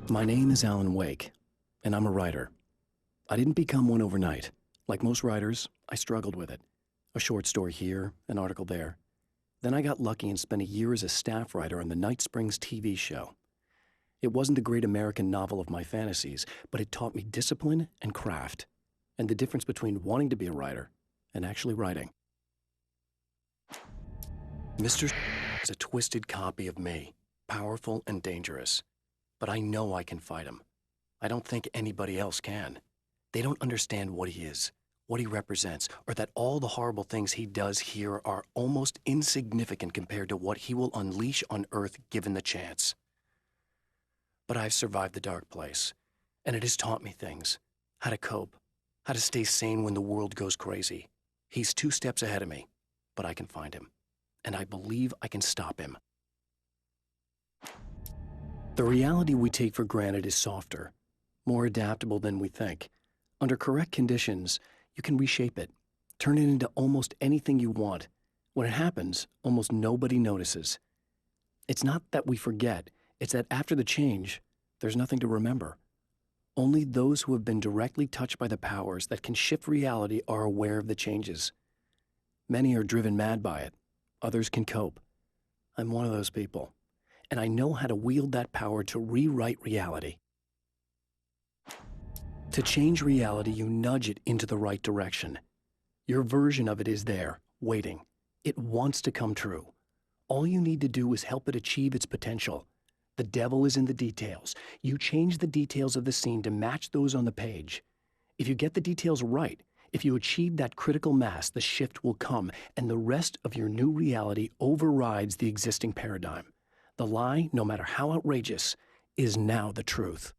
My name is Alan Wake, and I'm a writer. I didn't become one overnight. Like most writers, I struggled with it. A short story here, an article there. Then I got lucky and spent a year as a staff writer on the Night Springs TV show. It wasn't the great American novel of my fantasies, but it taught me discipline and craft, and the difference between wanting to be a writer and actually writing. Mr. is a twisted copy of me, powerful and dangerous. But I know I can fight him. I don't think anybody else can. They don't understand what he is, what he represents, or that all the horrible things he does here are almost insignificant compared to what he will unleash on Earth given the chance. But I've survived the dark place, and it has taught me things. How to cope, how to stay sane when the world goes crazy. He's 2 steps ahead of me, but I can find him, and I believe I can stop him. The reality we take for granted is softer, more adaptable than we think. Under correct conditions, you can reshape it, turn it into almost anything you want. When it happens, almost nobody notices. It's not that we forget, it's that after the change, there's nothing to remember. Only those who have been directly touched by the powers that can shift reality are aware of the changes. Many are driven mad by it. Others can cope. I'm one of those people. And I know how to wield that power to rewrite reality. To change reality, you nudge it into the right direction. Your version of it is there, waiting. It wants to come true. All you need to do is help it achieve its potential. The devil is in the details. You change the details of the scene to match those on the page. If you get the details right, if you achieve that critical mass, the shift will come, and the rest of your new reality overrides the existing paradigm. The lie, no matter how outrageous, is now the truth.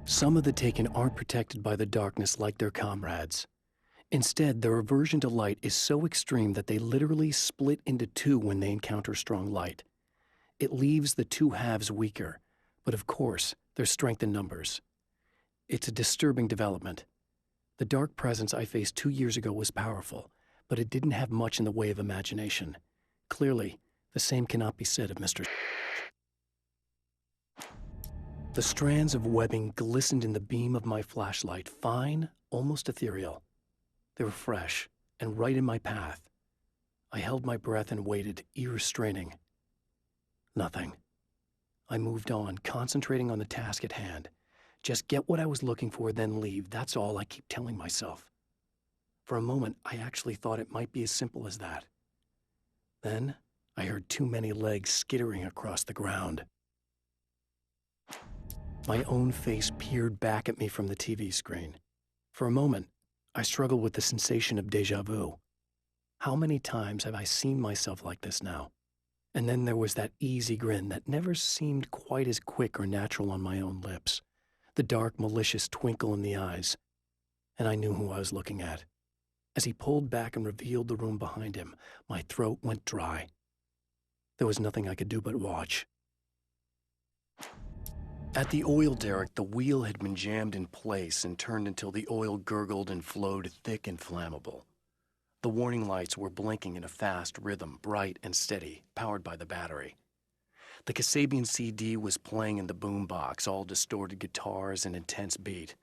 Some of the Taken aren't protected by the darkness like their comrades. Instead, their aversion to light is so extreme that they literally split into 2 when they encounter strong light. It leaves the 2 halves weaker, but of course, there's strength in numbers. It's a disturbing development. The dark presence I faced 2 years ago was powerful, but it didn't have much in the way of imagination. Clearly, the same cannot be said of Mr. The strands of webbing glistened in the beam of my flashlight, fine, almost ethereal. They were fresh and right in my path. I held my breath and waited, ears straining. Nothing. I moved on, concentrating on the task at hand. Just get what I was looking for, then leave. That's all I keep telling myself. For a moment, I actually thought it might be as simple as that. Then, I heard too many legs skittering across the ground. My own face peered back at me from the TV screen. For a moment, I struggled with the sensation of déjà vu. How many times have I seen myself like this now? And then there was that easy grin that never seemed quite as quick or natural on my own lips. The dark, malicious twinkle in the eyes. And I knew who I was looking at. As he pulled back and revealed the room behind him, my throat went dry. There was nothing I could do but watch. At the oil derrick, the wheel had been jammed in place and turned until the oil gurgled and flowed thick and flammable. The warning lights were blinking in a fast rhythm, bright and steady, powered by the battery. The Kasabian CD was playing in the boombox, all distorted guitars and intense beat.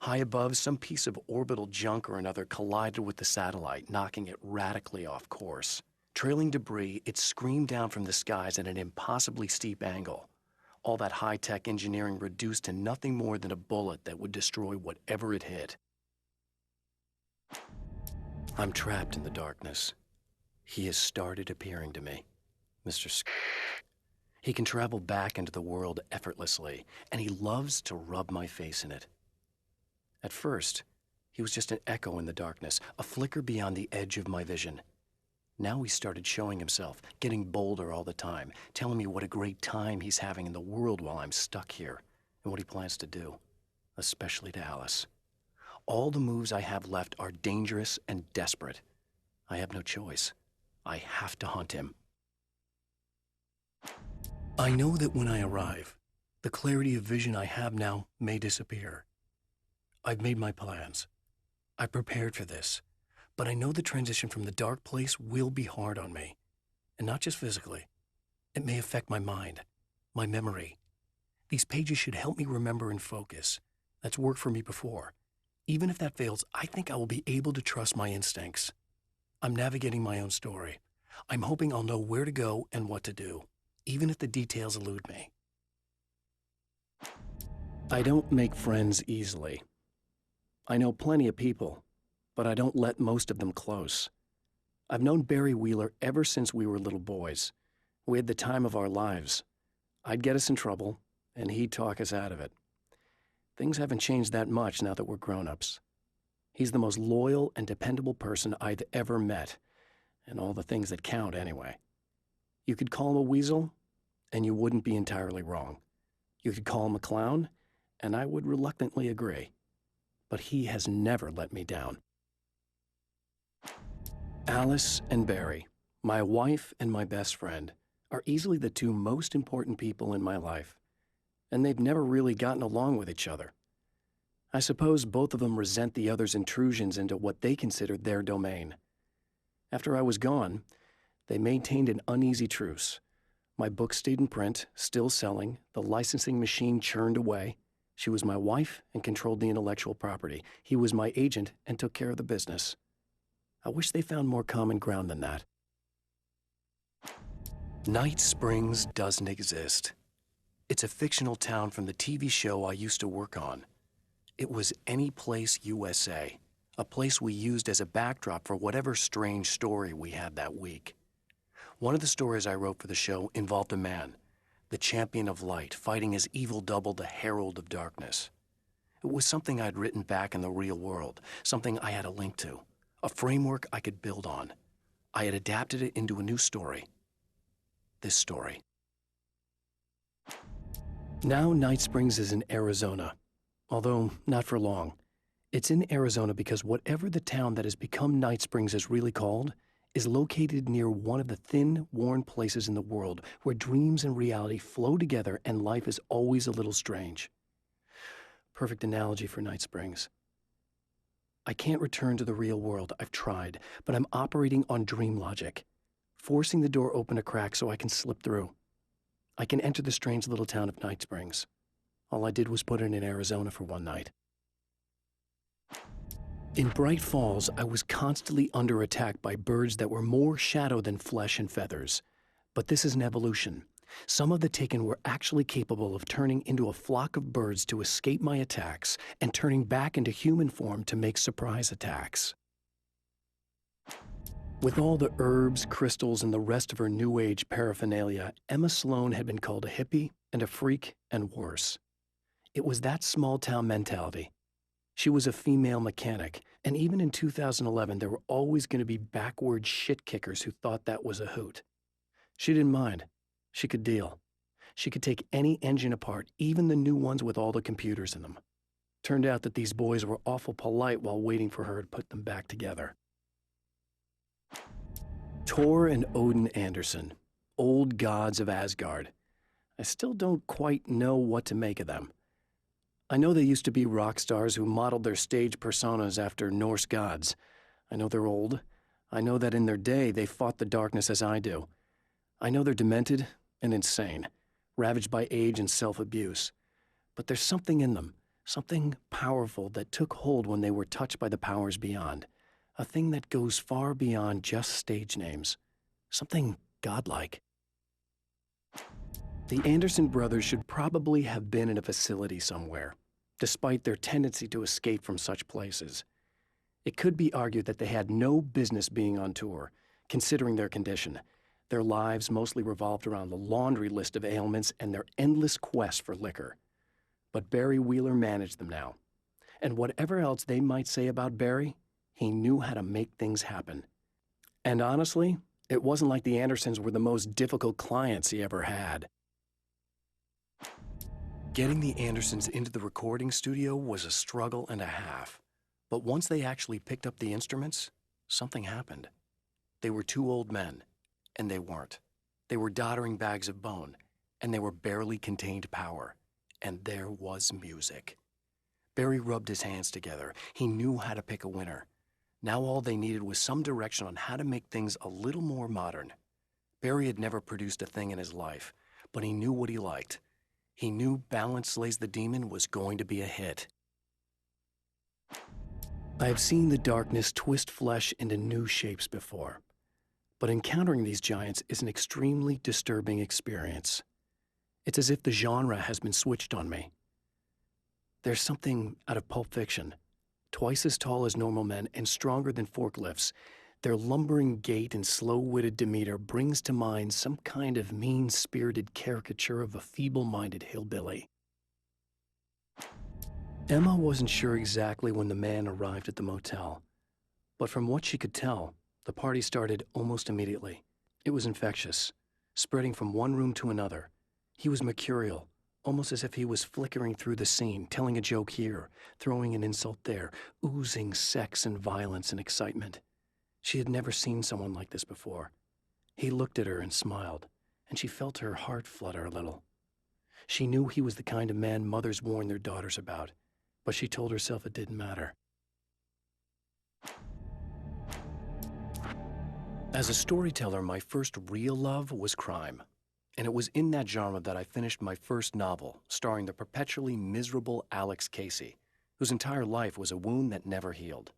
High above, some piece of orbital junk or another collided with the satellite, knocking it radically off course. Trailing debris, it screamed down from the skies at an impossibly steep angle. All that high-tech engineering reduced to nothing more than a bullet that would destroy whatever it hit. I'm trapped in the darkness. He has started appearing to me, Mr. He can travel back into the world effortlessly, and he loves to rub my face in it. At first, he was just an echo in the darkness, a flicker beyond the edge of my vision. Now he started showing himself, getting bolder all the time, telling me what a great time he's having in the world while I'm stuck here, and what he plans to do, especially to Alice. All the moves I have left are dangerous and desperate. I have no choice. I have to hunt him. I know that when I arrive, the clarity of vision I have now may disappear. I've made my plans. I prepared for this. But I know the transition from the dark place will be hard on me. And not just physically. It may affect my mind, my memory, These pages should help me remember and focus. That's worked for me before. Even if that fails, I think I will be able to trust my instincts. I'm navigating my own story. I'm hoping I'll know where to go and what to do, even if the details elude me. I don't make friends easily. I know plenty of people, but I don't let most of them close. I've known Barry Wheeler ever since we were little boys. We had the time of our lives. I'd get us in trouble, and he'd talk us out of it. Things haven't changed that much now that we're grown-ups. He's the most loyal and dependable person I've ever met, and all the things that count anyway. You could call him a weasel, and you wouldn't be entirely wrong. You could call him a clown, and I would reluctantly agree. But he has never let me down. Alice and Barry, my wife and my best friend, are easily the two most important people in my life, and they've never really gotten along with each other. I suppose both of them resent the other's intrusions into what they considered their domain. After I was gone, they maintained an uneasy truce. My book stayed in print, still selling, the licensing machine churned away. She was my wife and controlled the intellectual property. He was my agent and took care of the business. I wish they found more common ground than that. Night Springs doesn't exist. It's a fictional town from the TV show I used to work on. It was Any Place USA, a place we used as a backdrop for whatever strange story we had that week. One of the stories I wrote for the show involved a man, the champion of light, fighting his evil double, the herald of darkness. It was something I'd written back in the real world, something I had a link to, a framework I could build on. I had adapted it into a new story. This story. Now Night Springs is in Arizona, although not for long. It's in Arizona because whatever the town that has become Night Springs is really called is located near one of the thin, worn places in the world where dreams and reality flow together and life is always a little strange. Perfect analogy for Night Springs. I can't return to the real world. I've tried, but I'm operating on dream logic, forcing the door open a crack so I can slip through. I can enter the strange little town of Night Springs. All I did was put it in Arizona for one night. In Bright Falls, I was constantly under attack by birds that were more shadow than flesh and feathers. But this is an evolution. Some of the taken were actually capable of turning into a flock of birds to escape my attacks and turning back into human form to make surprise attacks. With all the herbs, crystals, and the rest of her New Age paraphernalia, Emma Sloan had been called a hippie and a freak and worse. It was that small-town mentality. She was a female mechanic, and even in 2011, there were always going to be backward shit-kickers who thought that was a hoot. She didn't mind. She could deal. She could take any engine apart, even the new ones with all the computers in them. Turned out that these boys were awful polite while waiting for her to put them back together. Thor and Odin Anderson, old gods of Asgard. I still don't quite know what to make of them. I know they used to be rock stars who modeled their stage personas after Norse gods. I know they're old. I know that in their day they fought the darkness as I do. I know they're demented and insane, ravaged by age and self-abuse. But there's something in them, something powerful that took hold when they were touched by the powers beyond. A thing that goes far beyond just stage names. Something godlike. The Anderson brothers should probably have been in a facility somewhere, despite their tendency to escape from such places. It could be argued that they had no business being on tour, considering their condition. Their lives mostly revolved around the laundry list of ailments and their endless quest for liquor. But Barry Wheeler managed them now. And whatever else they might say about Barry, he knew how to make things happen. And honestly, it wasn't like the Andersons were the most difficult clients he ever had. Getting the Andersons into the recording studio was a struggle and a half. But once they actually picked up the instruments, something happened. They were two old men, and they weren't. They were doddering bags of bone, and they were barely contained power. And there was music. Barry rubbed his hands together. He knew how to pick a winner. Now all they needed was some direction on how to make things a little more modern. Barry had never produced a thing in his life, but he knew what he liked. He knew Balance Slays the Demon was going to be a hit. I have seen the darkness twist flesh into new shapes before, but encountering these giants is an extremely disturbing experience. It's as if the genre has been switched on me. There's something out of Pulp Fiction. Twice as tall as normal men and stronger than forklifts, their lumbering gait and slow-witted demeanor brings to mind some kind of mean-spirited caricature of a feeble-minded hillbilly. Emma wasn't sure exactly when the man arrived at the motel, but from what she could tell, the party started almost immediately. It was infectious, spreading from one room to another. He was mercurial, almost as if he was flickering through the scene, telling a joke here, throwing an insult there, oozing sex and violence and excitement. She had never seen someone like this before. He looked at her and smiled, and she felt her heart flutter a little. She knew he was the kind of man mothers warn their daughters about, but she told herself it didn't matter. As a storyteller, my first real love was crime. And it was in that genre that I finished my first novel, starring the perpetually miserable Alex Casey, whose entire life was a wound that never healed.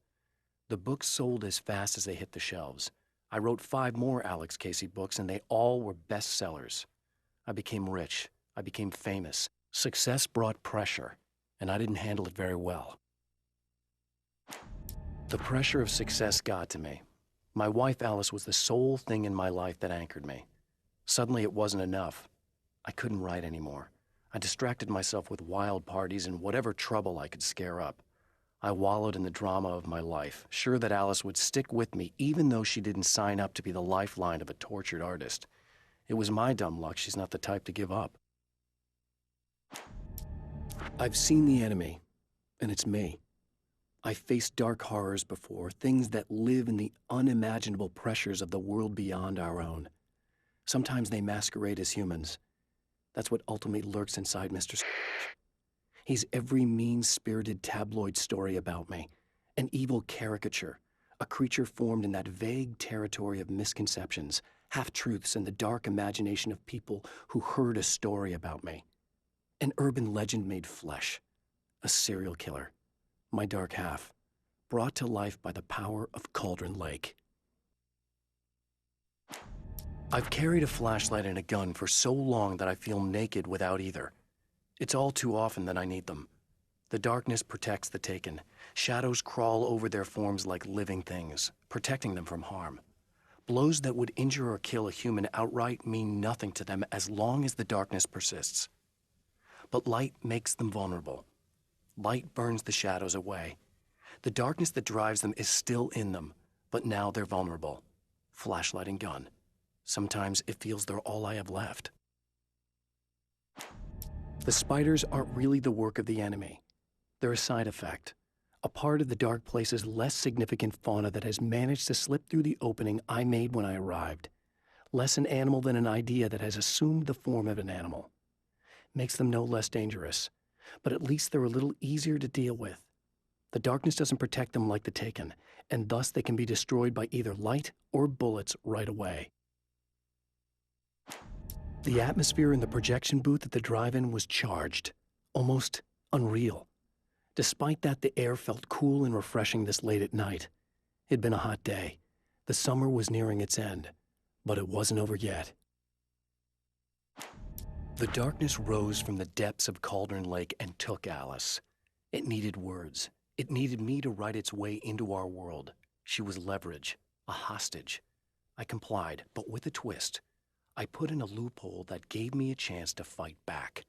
The books sold as fast as they hit the shelves. I wrote 5 more Alex Casey books, and they all were bestsellers. I became rich. I became famous. Success brought pressure, and I didn't handle it very well. The pressure of success got to me. My wife Alice was the sole thing in my life that anchored me. Suddenly it wasn't enough. I couldn't write anymore. I distracted myself with wild parties and whatever trouble I could scare up. I wallowed in the drama of my life, sure that Alice would stick with me even though she didn't sign up to be the lifeline of a tortured artist. It was my dumb luck she's not the type to give up. I've seen the enemy, and it's me. I've faced dark horrors before, things that live in the unimaginable pressures of the world beyond our own. Sometimes they masquerade as humans. That's what ultimately lurks inside Mr. He's every mean-spirited tabloid story about me, an evil caricature, a creature formed in that vague territory of misconceptions, half-truths, and the dark imagination of people who heard a story about me. An urban legend made flesh, a serial killer, my dark half, brought to life by the power of Cauldron Lake. I've carried a flashlight and a gun for so long that I feel naked without either. It's all too often that I need them. The darkness protects the taken. Shadows crawl over their forms like living things, protecting them from harm. Blows that would injure or kill a human outright mean nothing to them as long as the darkness persists. But light makes them vulnerable. Light burns the shadows away. The darkness that drives them is still in them, but now they're vulnerable. Flashlight and gun. Sometimes it feels they're all I have left. The spiders aren't really the work of the enemy. They're a side effect, a part of the dark place's less significant fauna that has managed to slip through the opening I made when I arrived. Less an animal than an idea that has assumed the form of an animal. Makes them no less dangerous, but at least they're a little easier to deal with. The darkness doesn't protect them like the Taken, and thus they can be destroyed by either light or bullets right away. The atmosphere in the projection booth at the drive-in was charged, almost unreal. Despite that, the air felt cool and refreshing this late at night. It'd been a hot day. The summer was nearing its end, but it wasn't over yet. The darkness rose from the depths of Cauldron Lake and took Alice. It needed words. It needed me to write its way into our world. She was leverage, a hostage. I complied, but with a twist. I put in a loophole that gave me a chance to fight back.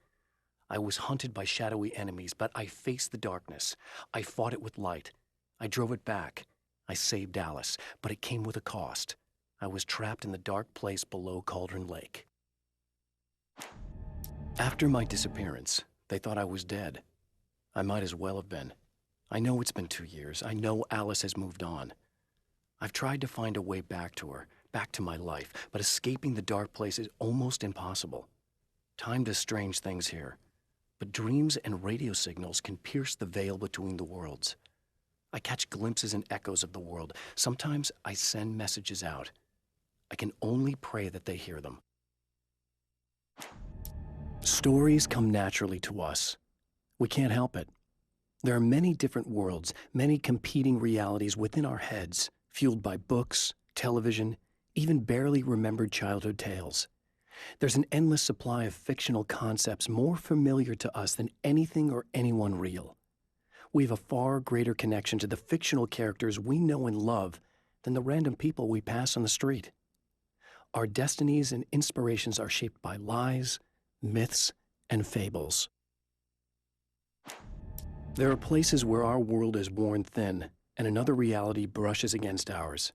I was hunted by shadowy enemies, but I faced the darkness. I fought it with light. I drove it back. I saved Alice, but it came with a cost. I was trapped in the dark place below Cauldron Lake. After my disappearance, they thought I was dead. I might as well have been. I know it's been 2 years. I know Alice has moved on. I've tried to find a way back to her, back to my life, but escaping the dark place is almost impossible. Time does strange things here, but dreams and radio signals can pierce the veil between the worlds. I catch glimpses and echoes of the world. Sometimes I send messages out. I can only pray that they hear them. Stories come naturally to us. We can't help it. There are many different worlds, many competing realities within our heads, fueled by books, television, even barely remembered childhood tales. There's an endless supply of fictional concepts more familiar to us than anything or anyone real. We have a far greater connection to the fictional characters we know and love than the random people we pass on the street. Our destinies and inspirations are shaped by lies, myths, and fables. There are places where our world is worn thin and another reality brushes against ours.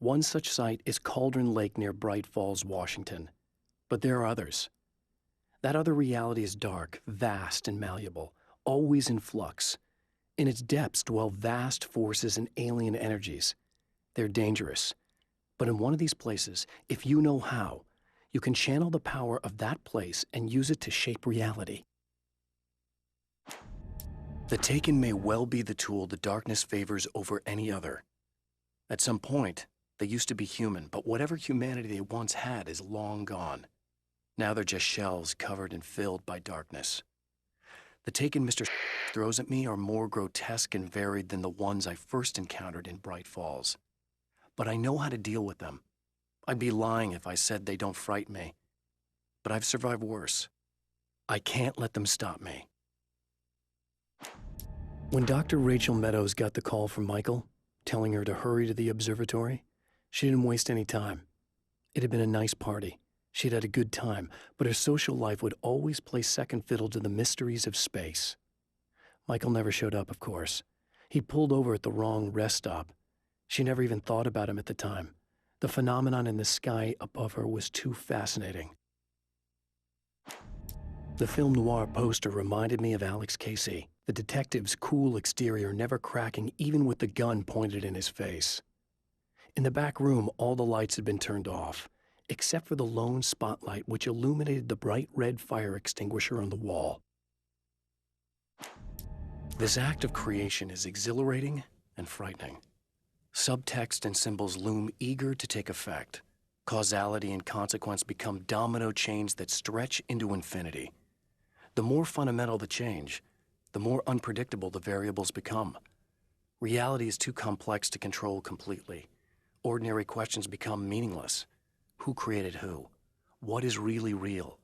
One such site is Cauldron Lake near Bright Falls, Washington. But there are others. That other reality is dark, vast, and malleable, always in flux. In its depths dwell vast forces and alien energies. They're dangerous. But in one of these places, if you know how, you can channel the power of that place and use it to shape reality. The Taken may well be the tool the darkness favors over any other. At some point, they used to be human, but whatever humanity they once had is long gone. Now they're just shells covered and filled by darkness. The Taken Mr. throws at me are more grotesque and varied than the ones I first encountered in Bright Falls. But I know how to deal with them. I'd be lying if I said they don't frighten me. But I've survived worse. I can't let them stop me. When Dr. Rachel Meadows got the call from Michael, telling her to hurry to the observatory, she didn't waste any time. It had been a nice party. She'd had a good time, but her social life would always play second fiddle to the mysteries of space. Michael never showed up, of course. He pulled over at the wrong rest stop. She never even thought about him at the time. The phenomenon in the sky above her was too fascinating. The film noir poster reminded me of Alex Casey, the detective's cool exterior never cracking even with the gun pointed in his face. In the back room, all the lights had been turned off, except for the lone spotlight which illuminated the bright red fire extinguisher on the wall. This act of creation is exhilarating and frightening. Subtext and symbols loom eager to take effect. Causality and consequence become domino chains that stretch into infinity. The more fundamental the change, the more unpredictable the variables become. Reality is too complex to control completely. Ordinary questions become meaningless. Who created who? What is really real?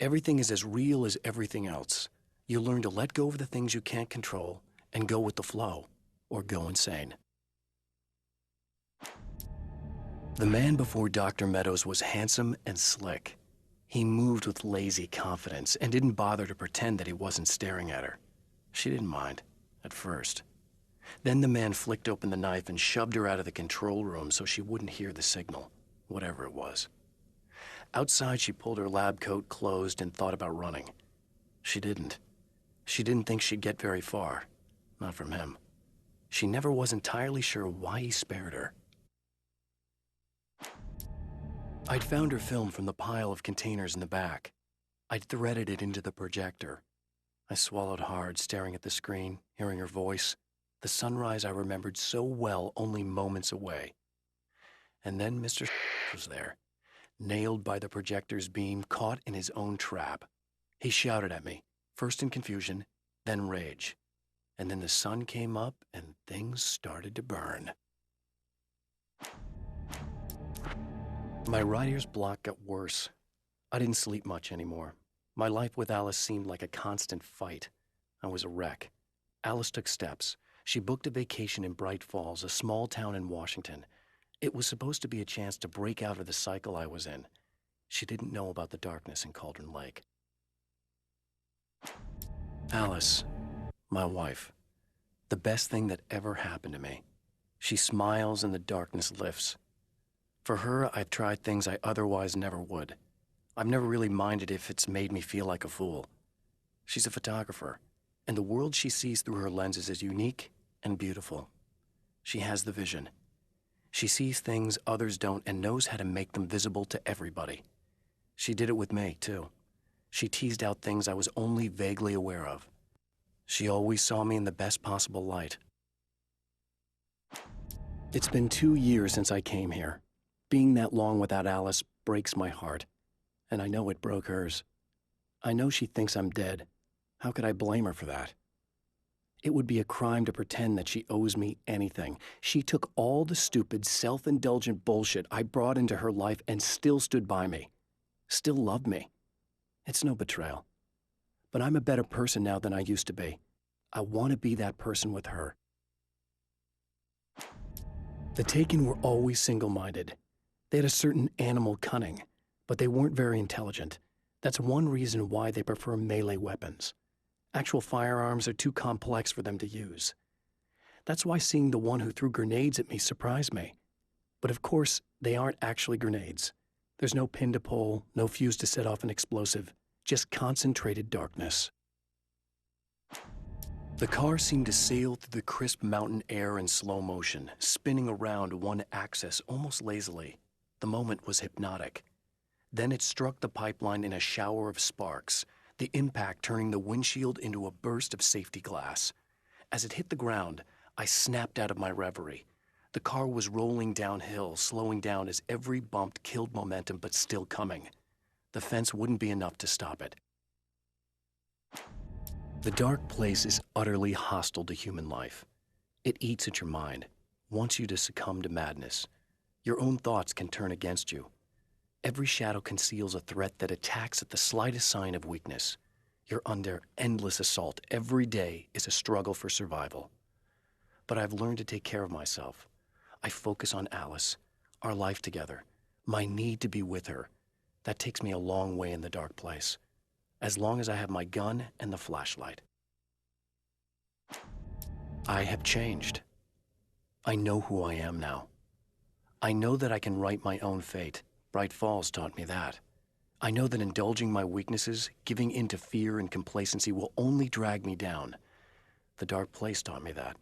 Everything is as real as everything else. You learn to let go of the things you can't control and go with the flow, or go insane. The man before Dr. Meadows was handsome and slick. He moved with lazy confidence and didn't bother to pretend that he wasn't staring at her. She didn't mind, at first. Then the man flicked open the knife and shoved her out of the control room so she wouldn't hear the signal, whatever it was. Outside, she pulled her lab coat closed and thought about running. She didn't. She didn't think she'd get very far. Not from him. She never was entirely sure why he spared her. I'd found her film from the pile of containers in the back. I'd threaded it into the projector. I swallowed hard, staring at the screen, hearing her voice. The sunrise I remembered so well only moments away. And then Mr. was there, nailed by the projector's beam, caught in his own trap. He shouted at me, first in confusion, then rage. And then the sun came up and things started to burn. My writer's block got worse. I didn't sleep much anymore. My life with Alice seemed like a constant fight. I was a wreck. Alice took steps. She booked a vacation in Bright Falls, a small town in Washington. It was supposed to be a chance to break out of the cycle I was in. She didn't know about the darkness in Cauldron Lake. Alice, my wife, the best thing that ever happened to me. She smiles and the darkness lifts. For her, I've tried things I otherwise never would. I've never really minded if it's made me feel like a fool. She's a photographer, and the world she sees through her lenses is unique and beautiful. She has the vision. She sees things others don't and knows how to make them visible to everybody. She did it with me, too. She teased out things I was only vaguely aware of. She always saw me in the best possible light. It's been 2 years since I came here. Being that long without Alice breaks my heart, and I know it broke hers. I know she thinks I'm dead. How could I blame her for that? It would be a crime to pretend that she owes me anything. She took all the stupid, self-indulgent bullshit I brought into her life and still stood by me. Still loved me. It's no betrayal. But I'm a better person now than I used to be. I want to be that person with her. The Taken were always single-minded. They had a certain animal cunning, but they weren't very intelligent. That's one reason why they prefer melee weapons. Actual firearms are too complex for them to use. That's why seeing the one who threw grenades at me surprised me. But of course, they aren't actually grenades. There's no pin to pull, no fuse to set off an explosive, just concentrated darkness. The car seemed to sail through the crisp mountain air in slow motion, spinning around one axis almost lazily. The moment was hypnotic. Then it struck the pipeline in a shower of sparks, the impact turning the windshield into a burst of safety glass. As it hit the ground, I snapped out of my reverie. The car was rolling downhill, slowing down as every bump killed momentum, but still coming. The fence wouldn't be enough to stop it. The dark place is utterly hostile to human life. It eats at your mind, wants you to succumb to madness. Your own thoughts can turn against you. Every shadow conceals a threat that attacks at the slightest sign of weakness. You're under endless assault. Every day is a struggle for survival. But I've learned to take care of myself. I focus on Alice, our life together, my need to be with her. That takes me a long way in the dark place, as long as I have my gun and the flashlight. I have changed. I know who I am now. I know that I can write my own fate. Bright Falls taught me that. I know that indulging my weaknesses, giving in to fear and complacency will only drag me down. The dark place taught me that.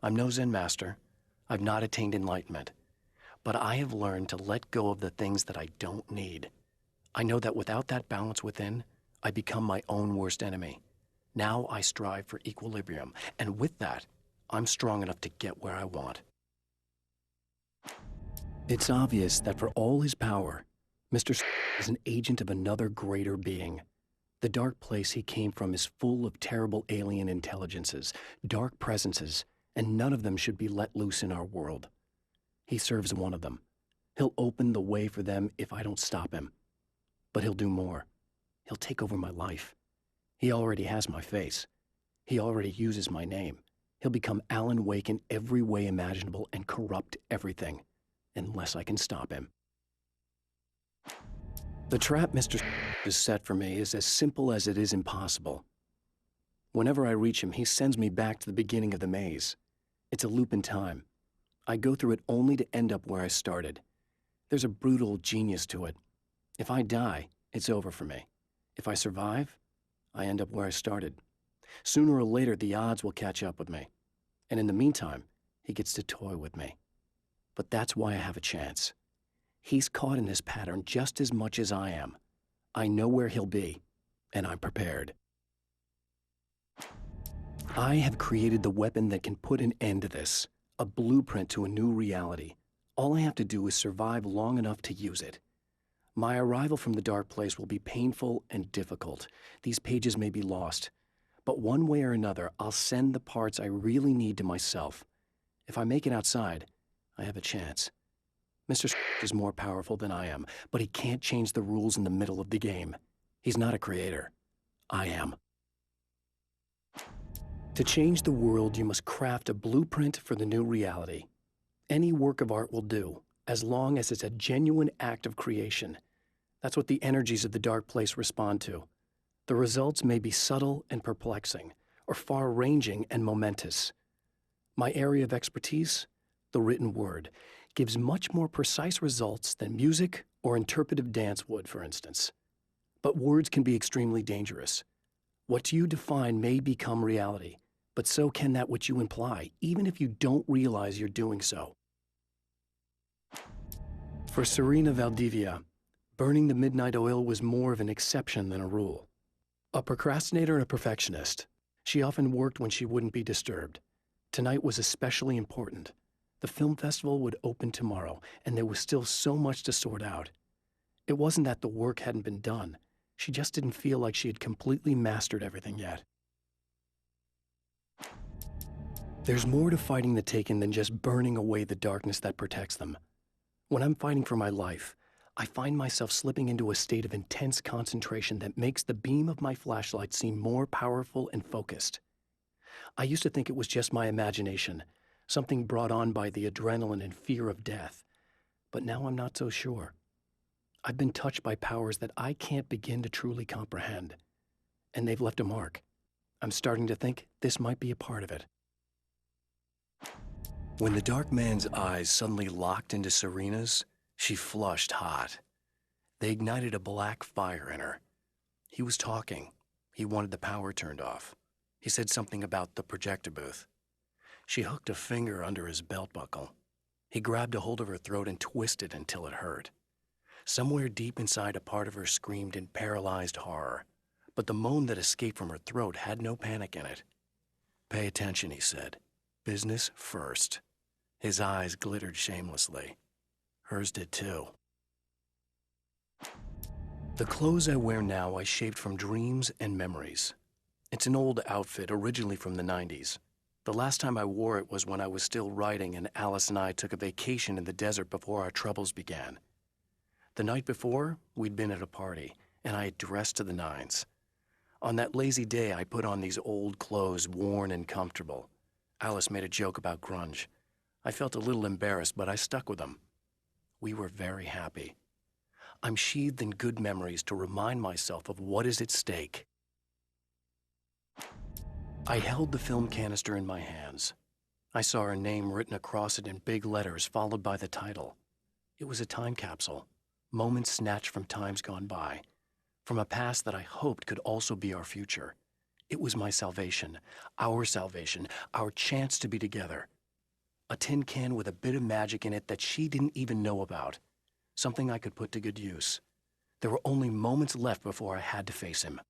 I'm no Zen master. I've not attained enlightenment. But I have learned to let go of the things that I don't need. I know that without that balance within, I become my own worst enemy. Now I strive for equilibrium, and with that, I'm strong enough to get where I want. It's obvious that for all his power, Mr. is an agent of another greater being. The dark place he came from is full of terrible alien intelligences, dark presences, and none of them should be let loose in our world. He serves one of them. He'll open the way for them if I don't stop him. But he'll do more. He'll take over my life. He already has my face. He already uses my name. He'll become Alan Wake in every way imaginable and corrupt everything, unless I can stop him. The trap Mr. has set for me is as simple as it is impossible. Whenever I reach him, he sends me back to the beginning of the maze. It's a loop in time. I go through it only to end up where I started. There's a brutal genius to it. If I die, it's over for me. If I survive, I end up where I started. Sooner or later, the odds will catch up with me. And in the meantime, he gets to toy with me. But that's why I have a chance. He's caught in this pattern just as much as I am. I know where he'll be, and I'm prepared. I have created the weapon that can put an end to this, a blueprint to a new reality. All I have to do is survive long enough to use it. My arrival from the dark place will be painful and difficult. These pages may be lost. But one way or another, I'll send the parts I really need to myself. If I make it outside, I have a chance. Mr. is more powerful than I am, but he can't change the rules in the middle of the game. He's not a creator. I am. To change the world, you must craft a blueprint for the new reality. Any work of art will do, as long as it's a genuine act of creation. That's what the energies of the dark place respond to. The results may be subtle and perplexing, or far-ranging and momentous. My area of expertise, the written word, gives much more precise results than music or interpretive dance would, for instance. But words can be extremely dangerous. What you define may become reality, but so can that which you imply, even if you don't realize you're doing so. For Serena Valdivia, burning the midnight oil was more of an exception than a rule. A procrastinator and a perfectionist, she often worked when she wouldn't be disturbed. Tonight was especially important. The film festival would open tomorrow, and there was still so much to sort out. It wasn't that the work hadn't been done. She just didn't feel like she had completely mastered everything yet. There's more to fighting the Taken than just burning away the darkness that protects them. When I'm fighting for my life, I find myself slipping into a state of intense concentration that makes the beam of my flashlight seem more powerful and focused. I used to think it was just my imagination, something brought on by the adrenaline and fear of death, but now I'm not so sure. I've been touched by powers that I can't begin to truly comprehend, and they've left a mark. I'm starting to think this might be a part of it. When the dark man's eyes suddenly locked into Serena's, she flushed hot. They ignited a black fire in her. He was talking. He wanted the power turned off. He said something about the projector booth. She hooked a finger under his belt buckle. He grabbed a hold of her throat and twisted until it hurt. Somewhere deep inside, a part of her screamed in paralyzed horror, but the moan that escaped from her throat had no panic in it. "Pay attention," he said. "Business first." His eyes glittered shamelessly. Hers did too. The clothes I wear now I shaped from dreams and memories. It's an old outfit, originally from the 90s. The last time I wore it was when I was still writing and Alice and I took a vacation in the desert before our troubles began. The night before, we'd been at a party, and I had dressed to the nines. On that lazy day, I put on these old clothes, worn and comfortable. Alice made a joke about grunge. I felt a little embarrassed, but I stuck with them. We were very happy. I'm sheathed in good memories to remind myself of what is at stake. I held the film canister in my hands. I saw her name written across it in big letters, followed by the title. It was a time capsule. Moments snatched from times gone by, from a past that I hoped could also be our future. It was my salvation, our chance to be together. A tin can with a bit of magic in it that she didn't even know about, something I could put to good use. There were only moments left before I had to face him.